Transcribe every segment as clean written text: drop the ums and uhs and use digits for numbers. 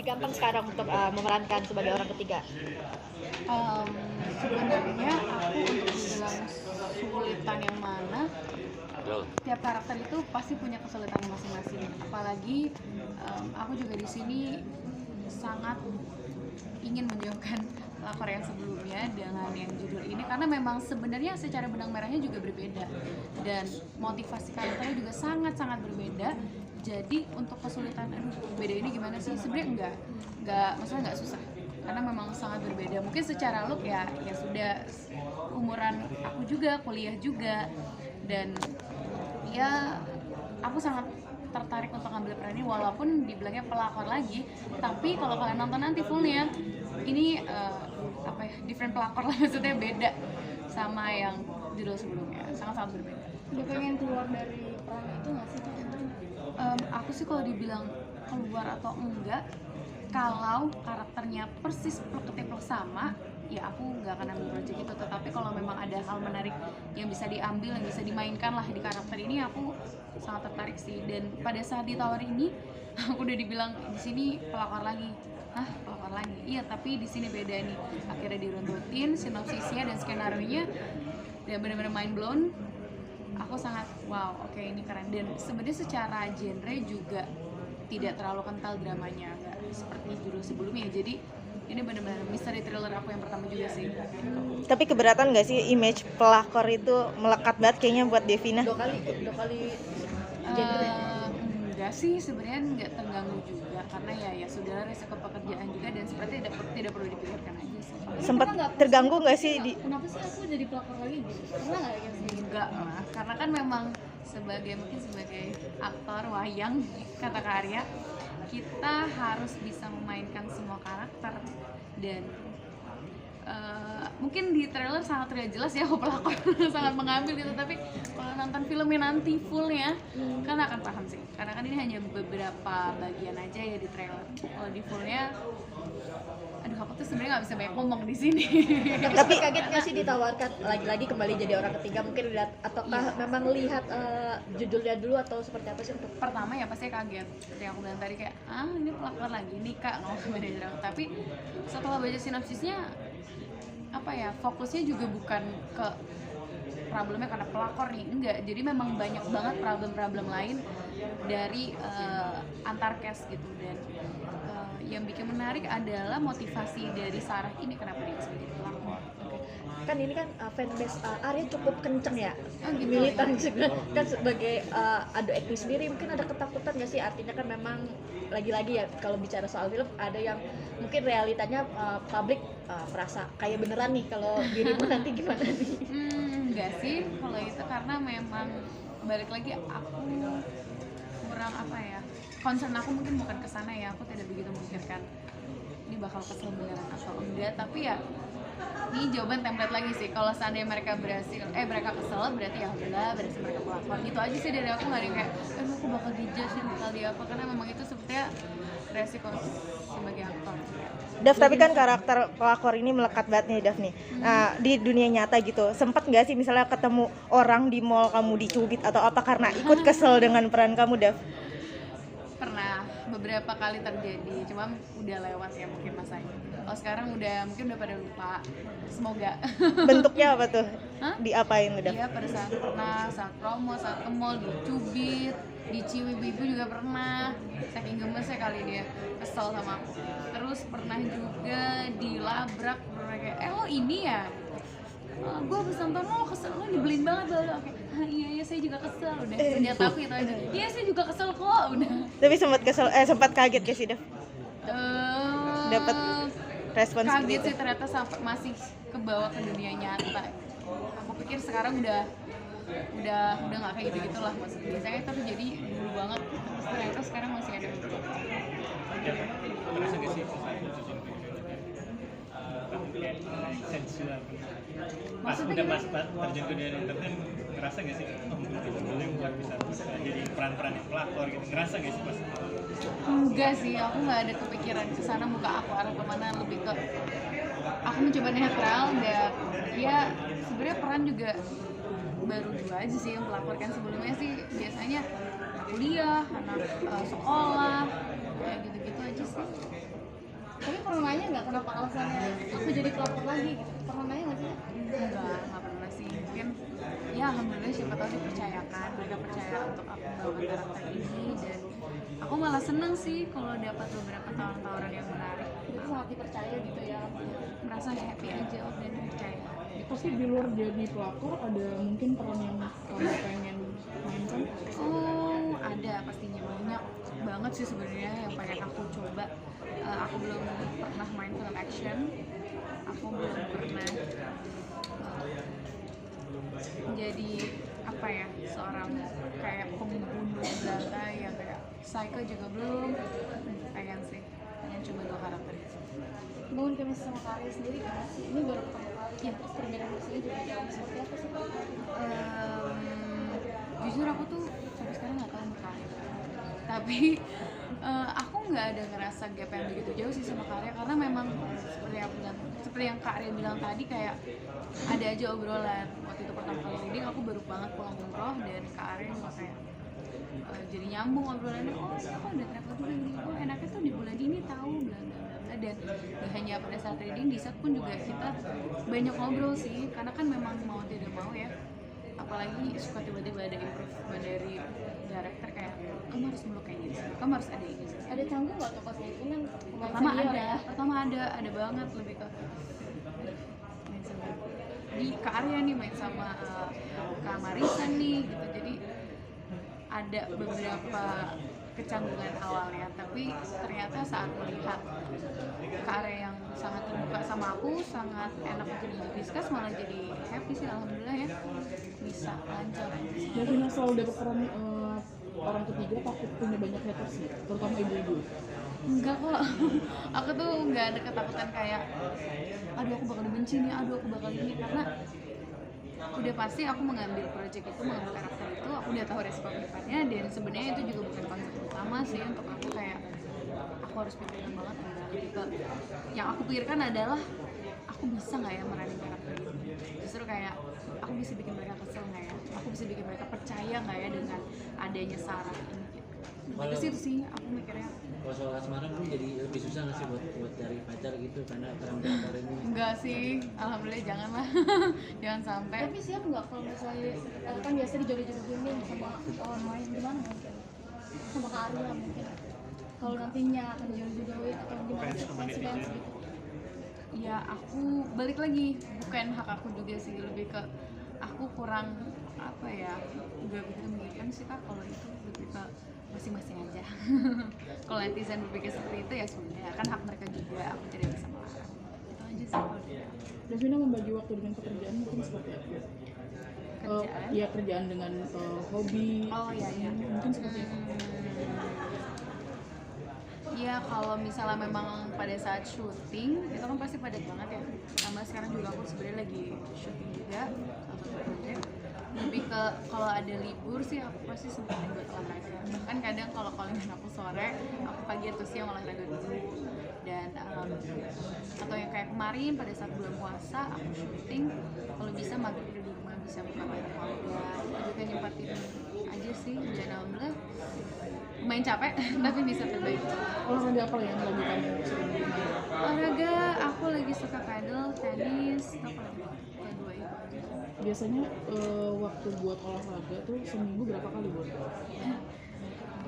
lebih gampang sekarang untuk memerankan sebagai orang ketiga? Sebenarnya aku untuk bilang kesulitan yang mana, tiap karakter itu pasti punya kesulitan masing-masing. Apalagi aku juga di sini sangat ingin menjauhkan pelakor yang sebelumnya dengan yang judul ini, karena memang sebenarnya secara benang merahnya juga berbeda dan motivasi karakternya juga sangat-sangat berbeda. Jadi untuk kesulitan beda ini gimana sih, sebenarnya maksudnya nggak susah, karena memang sangat berbeda. Mungkin secara look ya sudah umuran aku juga, kuliah juga, dan ya aku sangat tertarik untuk ngambil peran ini walaupun dibilangnya pelakor lagi, tapi kalau kalian nonton nanti fullnya ini different pelakor lah, maksudnya beda sama yang judul sebelumnya, sangat-sangat berbeda. Udah pengen keluar dari peran itu nggak sih? Aku sih kalau dibilang keluar atau enggak, kalau karakternya persis plek sama, ya aku nggak akan ambil project itu. Tetapi kalau memang ada hal menarik yang bisa diambil, yang bisa dimainkan lah di karakter ini, aku sangat tertarik sih. Dan pada saat ditawar ini, aku udah dibilang di sini pelakor lagi. Hah, pelakor lagi? Iya, tapi di sini beda nih. Akhirnya diruntutin sinopsisnya dan skenario-nya, dan benar-benar mind blown. Aku sangat wow, oke, ini keren. Dan sebenarnya secara genre juga tidak terlalu kental dramanya, nggak seperti judul sebelumnya. Jadi ini benar-benar misteri thriller aku yang pertama juga sih. Tapi keberatan nggak sih image pelakor itu melekat banget kayaknya buat Devina? Dua kali genre. Enggak sih, sebenarnya nggak terganggu juga, karena ya sudah resiko pekerjaan juga, dan seperti tidak perlu dipikirkan aja sih. Sempat terganggu nggak sih di Kenapa sih aku jadi pelakor lagi gitu? Pernah nggak ya sih? Enggak lah, karena kan memang sebagai aktor wayang kata karya, kita harus bisa memainkan semua karakter. Dan mungkin di trailer sangat terlihat jelas ya aku pelakor sangat mengambil gitu, tapi kalau nonton filmnya nanti fullnya kan akan paham sih, karena kan ini hanya beberapa bagian aja ya di trailer. Kalau di fullnya, aduh, aku tuh sebenarnya nggak bisa banyak ngomong di sini. Tapi kaget nggak sih ditawarkan lagi-lagi kembali jadi orang ketiga, mungkin lihat ataukah memang lihat judulnya dulu atau seperti apa sih? Untuk Pertama ya pasti kaget, seperti yang aku bilang tadi, kayak ini pelakor lagi nih kak, ngomong manajer aku. Tapi setelah baca sinopsisnya, fokusnya juga bukan ke problemnya karena pelakor nih, enggak. Jadi memang banyak banget problem-problem lain dari antar cast gitu. Dan yang bikin menarik adalah motivasi dari Sarah ini, kenapa dia bisa jadi pelakor. kan ini kan fanbase Arya cukup kenceng ya, Gitu, militan juga kan sebagai adu etnis sendiri. Mungkin ada ketakutan nggak sih, artinya kan memang lagi-lagi ya kalau bicara soal film ada yang mungkin realitanya publik merasa kayak beneran nih, kalau dirimu nanti gimana nih? Enggak sih kalau itu, karena memang balik lagi aku kurang concern aku mungkin bukan kesana ya. Aku tidak begitu memikirkan ini bakal kesel beneran atau enggak, tapi ya ini jawaban template lagi sih. Kalau seandainya mereka mereka kesel, berarti ya alhamdulillah berhasil mereka pelakor. Gitu aja sih dari aku, nggak ada yang kayak aku bakal dijudge bakal di apa, karena memang itu sebetulnya resiko sebagai aktor. Dav, tapi kan karakter pelakor ini melekat banget nih Dav nih. Nah, di dunia nyata gitu, sempet nggak sih misalnya ketemu orang di mall kamu dicubit atau apa karena ikut kesel dengan peran kamu, Dav? Pernah beberapa kali terjadi, cuma udah lewat ya mungkin masanya. Kalau sekarang mungkin udah pada lupa, semoga. Bentuknya apa tuh? Hah? Diapain lu, Dav? Iya, pada saat promo, saat ke mall dicubit, dicium ibu juga pernah. Saking gemesnya kali dia kesel sama aku. Terus pernah juga dilabrak, pernah kayak lo ini ya? Gue habis nonton lo kesel, lo nyebelin banget lo. Oke, iya saya juga kesel, udah senjata aku itu aja. Iya saya juga kesel kok, udah. Tapi sempat kaget gak sih, Dav? Dapat respon seperti Kaget itu? sih, ternyata sampai masih kebawa ke dunia nyata. Aku pikir sekarang udah nggak kayak gitu lah, maksudnya biasanya itu terjadi dulu banget, terus ternyata sekarang masih ada. Merasa gak sih kayak sensual pas udah terjun ke dunia entertain, ngerasa gak sih judulnya buat bisa jadi peran-peran yang pelakor gitu, ngerasa gak sih pas? Enggak sih, aku nggak ada kepikiran ke sana, muka aku arah kemana, lebih ke aku mencoba netral. Dan ya sebenarnya peran juga baru dua aja sih yang melaporkan, sebelumnya sih biasanya kuliah, anak sekolah, kayak gitu-gitu aja sih. Tapi pernah nanya nggak kenapa alasannya aku jadi pelakor lagi gitu? Pernah nanya nggak sih? Nggak pernah sih. Mungkin ya alhamdulillah siapa tahu dipercayakan, mereka percaya untuk aku membawa karakter ini, dan aku malah seneng sih kalau dapat beberapa tawaran-tawaran yang menarik. Itu sangat dipercaya gitu ya, merasa happy aja dan percaya. Pasti di luar jadi pelakor ada mungkin peran yang kamu pengen mainkan? Oh, ada pastinya, banyak banget sih sebenarnya yang pengen aku coba. Aku belum pernah main film action, aku belum pernah jadi apa ya, seorang kayak pembunuh belaka yang kayak psycho juga belum. Pengen sih, pengen coba dua karakter itu. Bangun chemistry sama Karya sendiri gimana sih? Ini baru pertama kali ya, terus perbedaan musiknya juga jauh seperti apa sih? Jujur aku tuh sampai sekarang nggak tahu Karya, tapi aku nggak ada ngerasa gap yang begitu jauh sih sama Karya, karena memang seperti yang Kak Arya bilang tadi, kayak ada aja obrolan. Waktu itu pertama kali reading aku baru banget pulang umroh, dan Kak Arya juga kayak jadi nyambung obrolannya. Oh aku udah travel dulu ini, oh enaknya tuh di bulan ini tahu bla bla bla. Dan gak hanya pada saat reading, di set pun juga kita banyak ngobrol sih, karena kan memang mau tidak mau ya, apalagi suka tiba-tiba ada improvement dari director kayak kamu harus meluk kayak gini, kamu harus ada ini. Ada canggung nggak tuh pas itu kan? Pertama ada banget, lebih ke main sama di Kak Arya nih, main sama Kak Marisa nih gitu. Jadi ada beberapa kecanggungan awalnya, tapi ternyata saat melihat Kak Arya yang sangat terbuka sama aku, sangat enak untuk didiskus, malah jadi happy sih alhamdulillah ya, bisa lancar. Davina selalu dapat peran orang ketiga, takut punya banyak haters sih, terutama ibu-ibu. Enggak kok, aku tuh nggak ada ketakutan kayak aduh aku bakal dibenci nih, aduh aku bakal ini, karena udah pasti aku mengambil project itu, mengambil karakter itu, aku udah tahu resiko akibatnya, dan sebenarnya itu juga bukan konsep utama sih untuk aku kayak aku harus pikirin banget. Lebih ke yang aku pikirkan adalah aku bisa nggak ya meranin karakter itu, justru kayak aku bisa bikin mereka kesel nggak ya, aku bisa bikin mereka percaya nggak ya dengan adanya Sarah ini gitu. Itu sih, sih aku mikirnya. Kalau soal asmara pun jadi lebih susah nggak sih buat cari pacar gitu karena peran pelakor ini? Enggak sih, alhamdulillah janganlah. Jangan sampai. Tapi siap nggak kalau misalnya kan biasa dijodoh-jodohin nih sama orang lain, gimana mungkin? Sama Kak Arya mungkin. Kalau nantinya akan dijodoh-jodohin atau gimana sih konsekuensi gitu? Ya aku balik lagi, bukan hak aku juga sih, lebih ke aku kurang apa ya, nggak begitu memikirkan sih Kak kalau itu, lebih ke masing-masing aja. Kalau netizen berpikir seperti itu ya sebenarnya kan hak mereka juga, aku tidak bisa melarang. Itu aja sih kalau Davina membagi waktu dengan pekerjaan mungkin seperti apa? kerjaan. Ya kerjaan dengan hobi. Oh iya. Mungkin seperti apa? Ya kalau misalnya memang pada saat syuting itu kan pasti padat banget ya. Tambah sekarang juga aku sebenarnya lagi syuting juga atau project. Lebih ke kalau ada libur sih aku pasti sempetin buat olahraga. Bahkan kadang kalau callingan aku sore, aku pagi atau siang olahraga dulu. Dan atau yang kayak kemarin pada saat bulan puasa aku syuting, kalau bisa maghrib di rumah bisa buka banyak keluarga. Juga nyempatin aja sih, dan alhamdulillah lumayan capek tapi bisa terbaik. Olahraga apa yang lagi kamu sering main? Olahraga aku lagi suka paddle, tenis, apa lagi? Kayak dua itu aja. Biasanya waktu buat olahraga tuh seminggu berapa kali buat?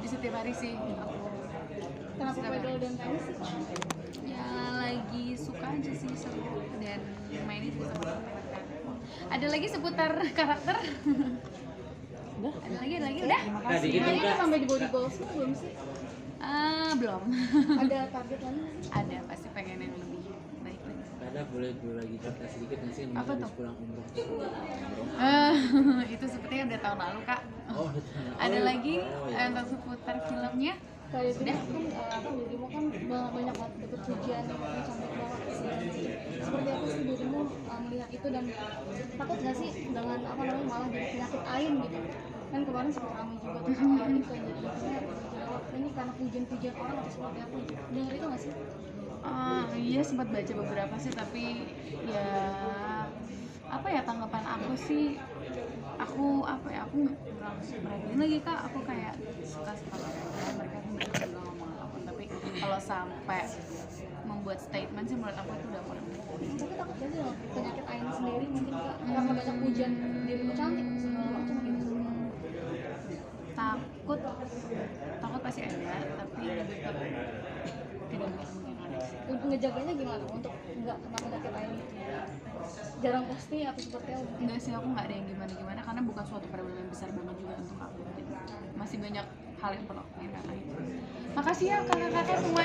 Di setiap hari sih aku. Kenapa paddle dan tenis sih? Ya lagi suka aja sih, seru, dan main itu bisa menyenangkan. Ada lagi seputar karakter? Udah? Ada lagi udah? Tadi itu Ini udah. sampai di body goals belum sih? Belum. Ada target lagi? Ada, pasti pengen yang lebih baik lagi. Karena boleh lagi cerita sedikit nggak sih Apa habis tuh? pulang umroh? Itu sepertinya udah tahun lalu Kak. Oh, betul. Ada lagi iya. tentang seputar filmnya? Kayak itu kan dirimu kan banyak banget dapet pujian yang sampai ke bawah sih. Seperti apa sih dirimu melihat itu, dan takut nggak sih dengan apa namanya malah jadi penyakit ain gitu? Kan kemarin sempat ramai juga tuh soal itu, jadi ini karena pujian-pujian orang atau seperti apa? Dengar itu nggak sih? Iya sempat baca beberapa sih, tapi ya apa ya, tanggapan aku sih, aku kurang merhatiin lagi Kak, aku kayak suka mereka tuh juga ngomong apapun, tapi kalau sampai membuat statement sih menurut aku itu udah kurang. Tapi takut gak sih loh penyakit ain sendiri mungkin Kak, karena banyak hujan jadi cantik segala macam gitu. Takut pasti ada, tapi lebih ke tidak begitu menggunakan sih. Untuk ngejaganya gimana untuk nggak kena penyakit ain gitu? Jarang posting atau seperti apa? Enggak sih, aku nggak ada yang gimana-gimana karena bukan suatu problem yang besar banget juga untuk aku. Jadi, masih banyak hal yang perlu aku lakuin karena itu. Makasih ya kakak-kakak semua.